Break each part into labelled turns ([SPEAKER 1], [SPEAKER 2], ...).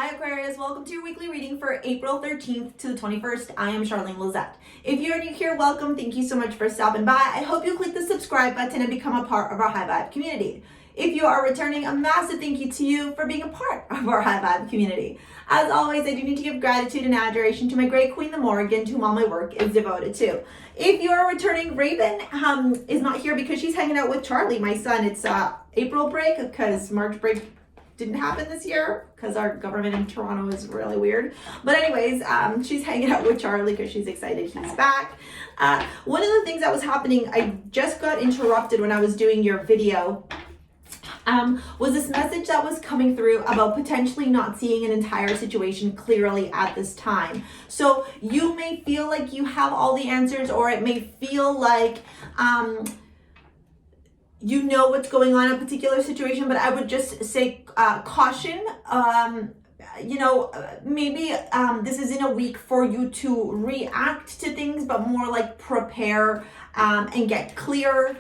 [SPEAKER 1] Hi Aquarius, welcome to your weekly reading for April 13th to the 21st. I am Charlene Lizette. If you're new here, welcome. Thank you so much for stopping by. I hope you click the subscribe button and become a part of our High Vibe community. If you are returning, a massive thank you to you for being a part of our High Vibe community. As always, I do need to give gratitude and adoration to my great queen, the Morrigan, to whom all my work is devoted to. If you are returning, Raven is not here because she's hanging out with Charlie, my son. It's April break because March break didn't happen this year because our government in Toronto is really weird. But anyways, she's hanging out with Charlie because she's excited he's back. One of the things that was happening, I just got interrupted when I was doing your video, was this message that was coming through about potentially not seeing an entire situation clearly at this time. So you may feel like you have all the answers, or it may feel like you know what's going on in a particular situation, but I would just say caution. Maybe this isn't a week for you to react to things, but more like prepare and get clear,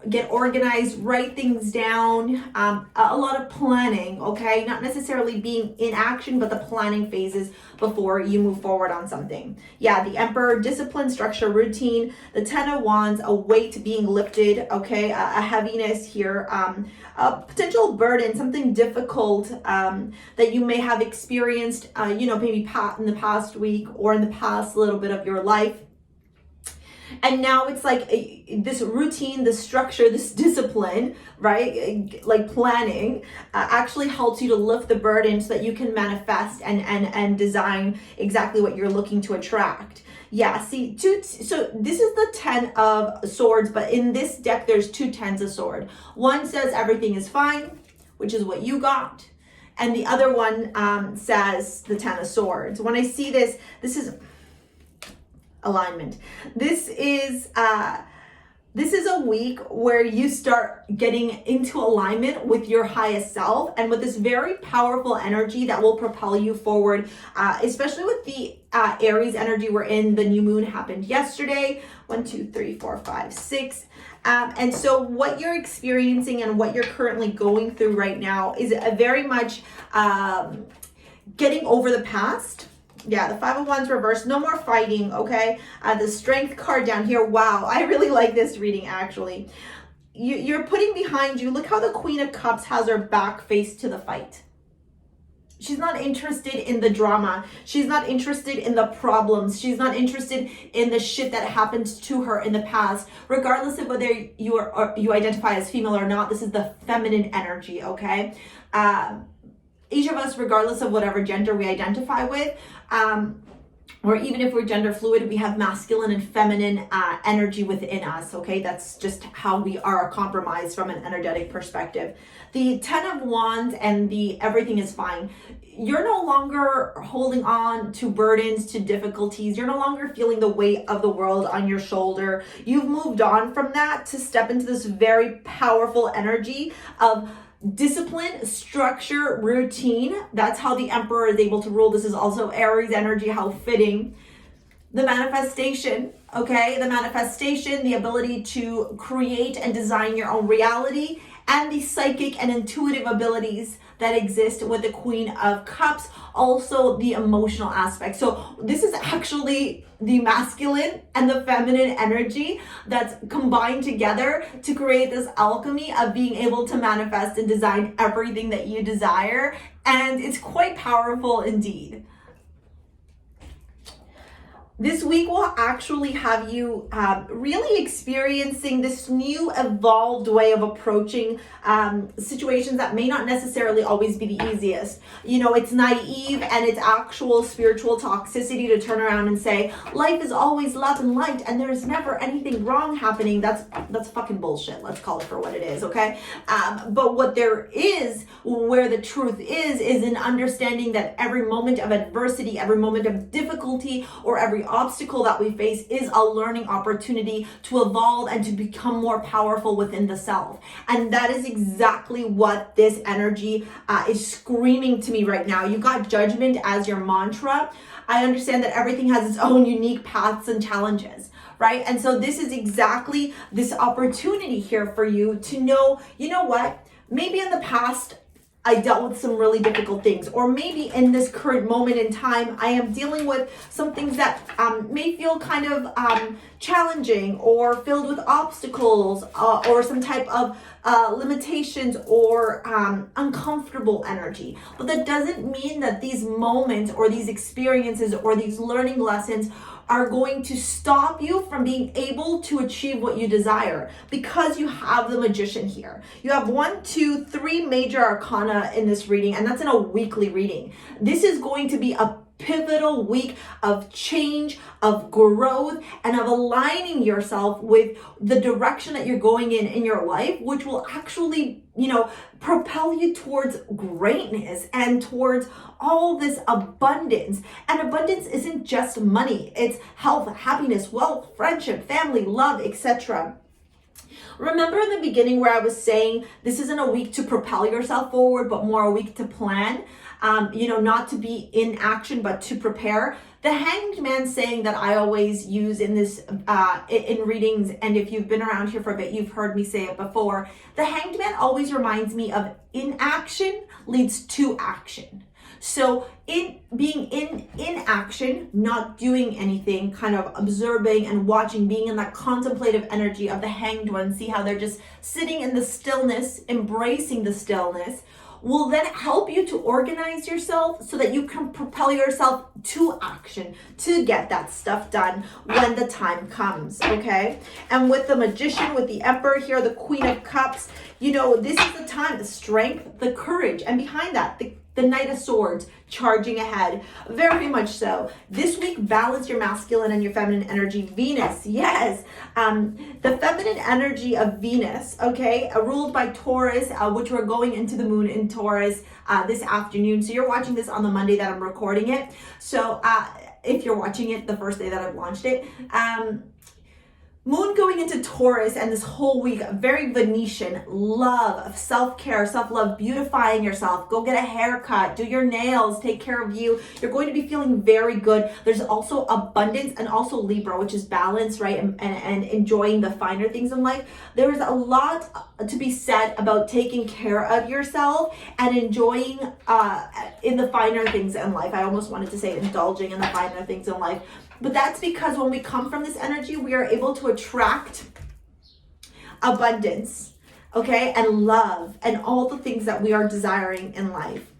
[SPEAKER 1] get organized, write things down, a lot of planning, okay? Not necessarily being in action, but the planning phases before you move forward on something. Yeah, the Emperor, discipline, structure, routine, the Ten of Wands, a weight being lifted, okay? A heaviness here, a potential burden, something difficult that you may have experienced, maybe in the past week or in the past little bit of your life. And now it's like this routine, this structure, this discipline, right? Like planning actually helps you to lift the burden so that you can manifest and design exactly what you're looking to attract. Yeah, see, so this is the 10 of Swords, but in this deck, there's two 10s of Swords. One says everything is fine, which is what you got. And the other one says the 10 of Swords. When I see this, this is alignment. This is a week where you start getting into alignment with your highest self and with this very powerful energy that will propel you forward, especially with the Aries energy we're in. The new moon happened yesterday. 1, 2, 3, 4, 5, 6. And so what you're experiencing and what you're currently going through right now is a very much getting over the past. Yeah, the 5 of Wands reversed. No more fighting, okay? The Strength card down here. Wow, I really like this reading, actually. You're putting behind you. Look how the Queen of Cups has her back face to the fight. She's not interested in the drama. She's not interested in the problems. She's not interested in the shit that happened to her in the past. Regardless of whether you identify as female or not, this is the feminine energy, okay? Each of us, regardless of whatever gender we identify with, or even if we're gender fluid, we have masculine and feminine energy within us, okay? That's just how we are compromised from an energetic perspective. The 10 of Wands and the everything is fine. You're no longer holding on to burdens, to difficulties. You're no longer feeling the weight of the world on your shoulder. You've moved on from that to step into this very powerful energy of discipline, structure, routine. That's how the Emperor is able to rule. This is also Aries energy, how fitting. The manifestation, okay? The manifestation, the ability to create and design your own reality, and the psychic and intuitive abilities that exist with the Queen of Cups, also the emotional aspect. So this is actually the masculine and the feminine energy that's combined together to create this alchemy of being able to manifest and design everything that you desire. And it's quite powerful indeed. This week will actually have you really experiencing this new evolved way of approaching situations that may not necessarily always be the easiest. You know, it's naive and it's actual spiritual toxicity to turn around and say, life is always love and light and there's never anything wrong happening. That's fucking bullshit. Let's call it for what it is, okay? But what there is, where the truth is in understanding that every moment of adversity, every moment of difficulty, or every obstacle that we face is a learning opportunity to evolve and to become more powerful within the self. And that is exactly what this energy is screaming to me right now. You got judgment as your mantra. I understand that everything has its own unique paths and challenges, right? And so this is exactly this opportunity here for you to know, you know what? Maybe in the past, I dealt with some really difficult things. Or maybe in this current moment in time, I am dealing with some things that may feel kind of challenging or filled with obstacles or some type of limitations or uncomfortable energy. But that doesn't mean that these moments or these experiences or these learning lessons are going to stop you from being able to achieve what you desire, because you have the Magician here. You have 1, 2, 3 major arcana in this reading, and that's in a weekly reading. This is going to be a pivotal week of change, of growth, and of aligning yourself with the direction that you're going in your life, which will actually, propel you towards greatness and towards all this abundance. And abundance isn't just money. It's health, happiness, wealth, friendship, family, love, etc. Remember in the beginning where I was saying this isn't a week to propel yourself forward, but more a week to plan, not to be in action, but to prepare. The Hanged Man saying that I always use in this, in readings, and if you've been around here for a bit, you've heard me say it before. The Hanged Man always reminds me of inaction leads to action. So being in action, not doing anything, kind of observing and watching, being in that contemplative energy of the Hanged One, see how they're just sitting in the stillness, embracing the stillness, will then help you to organize yourself so that you can propel yourself to action, to get that stuff done when the time comes, okay? And with the Magician, with the Emperor here, the Queen of Cups, this is the time, the strength, the courage, and behind that, the Knight of Swords charging ahead, very much so. This week, balance your masculine and your feminine energy. Venus, yes. The feminine energy of Venus, okay, ruled by Taurus, which we're going into the moon in Taurus this afternoon. So you're watching this on the Monday that I'm recording it. So if you're watching it the first day that I've launched it, Moon going into Taurus and this whole week, very Venetian, love, self-care, self-love, beautifying yourself. Go get a haircut, do your nails, take care of you. You're going to be feeling very good. There's also abundance, and also Libra, which is balance, right? And enjoying the finer things in life. There is a lot to be said about taking care of yourself and enjoying in the finer things in life. I almost wanted to say indulging in the finer things in life. But that's because when we come from this energy, we are able to attract abundance, okay, and love, and all the things that we are desiring in life.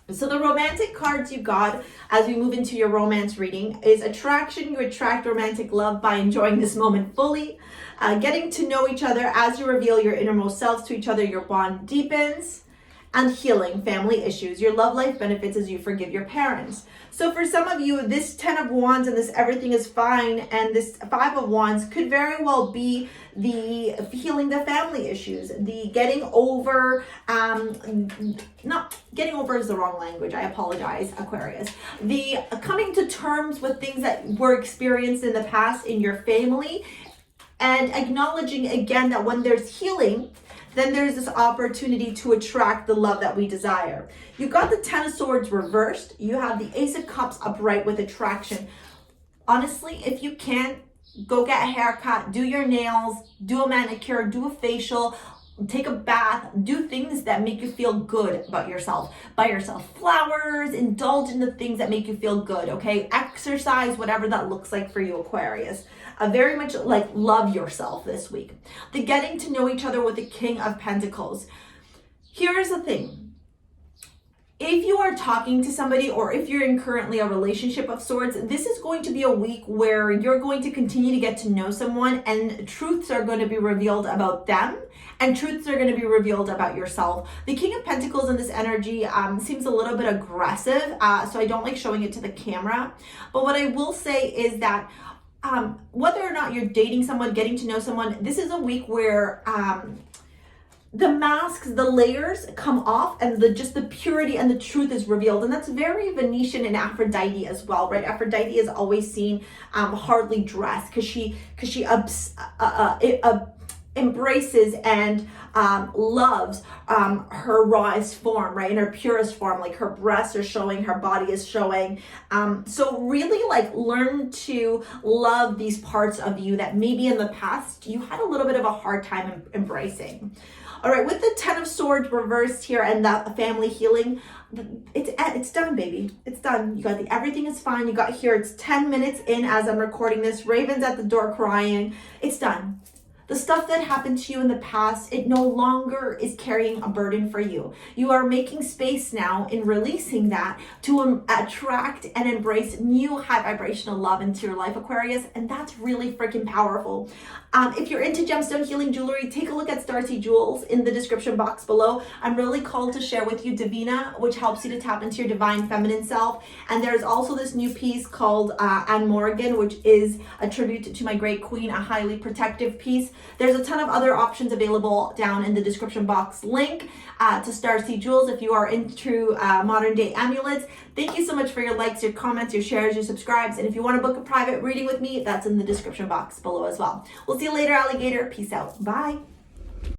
[SPEAKER 1] So the romantic cards you got as we move into your romance reading is attraction. You attract romantic love by enjoying this moment fully, getting to know each other as you reveal your innermost selves to each other. Your bond deepens. And healing family issues. Your love life benefits as you forgive your parents. So for some of you, this 10 of Wands and this everything is fine, and this 5 of Wands could very well be the healing the family issues, the getting over, not getting over is the wrong language, I apologize, Aquarius. The coming to terms with things that were experienced in the past in your family, and acknowledging again that when there's healing, then there's this opportunity to attract the love that we desire. You got the 10 of Swords reversed. You have the Ace of Cups upright with attraction. Honestly, if you can, go get a haircut, do your nails, do a manicure, do a facial, take a bath, do things that make you feel good about yourself. Buy yourself flowers, indulge in the things that make you feel good, okay? Exercise, whatever that looks like for you, Aquarius. Very much like love yourself this week. The getting to know each other with the King of Pentacles. Here's the thing. If you are talking to somebody, or if you're in currently a relationship of sorts, this is going to be a week where you're going to continue to get to know someone, and truths are going to be revealed about them, and truths are going to be revealed about yourself. The King of Pentacles in this energy seems a little bit aggressive, so I don't like showing it to the camera. But what I will say is that whether or not you're dating someone, getting to know someone, this is a week where the masks, the layers come off, and just the purity and the truth is revealed. And that's very Venetian and Aphrodite as well, right? Aphrodite is always seen hardly dressed because she embraces and loves her rawest form, right? In her purest form, like her breasts are showing, her body is showing. So really like learn to love these parts of you that maybe in the past you had a little bit of a hard time embracing. All right, with the 10 of Swords reversed here and that family healing, it's done, baby. It's done. You got everything is fine. You got here. It's 10 minutes in as I'm recording this. Raven's at the door crying. It's done. The stuff that happened to you in the past, it no longer is carrying a burden for you. You are making space now in releasing that to attract and embrace new high vibrational love into your life, Aquarius. And that's really freaking powerful. If you're into gemstone healing jewelry, take a look at STARSEA Jewels in the description box below. I'm really called to share with you Divina, which helps you to tap into your divine feminine self. And there's also this new piece called Anne Morgan, which is a tribute to my great queen, a highly protective piece. There's a ton of other options available down in the description box link to STARSEA Jewels if you are into modern day amulets. Thank you so much for your likes, your comments, your shares, your subscribes. And if you want to book a private reading with me, that's in the description box below as well. We'll see you later, alligator. Peace out. Bye.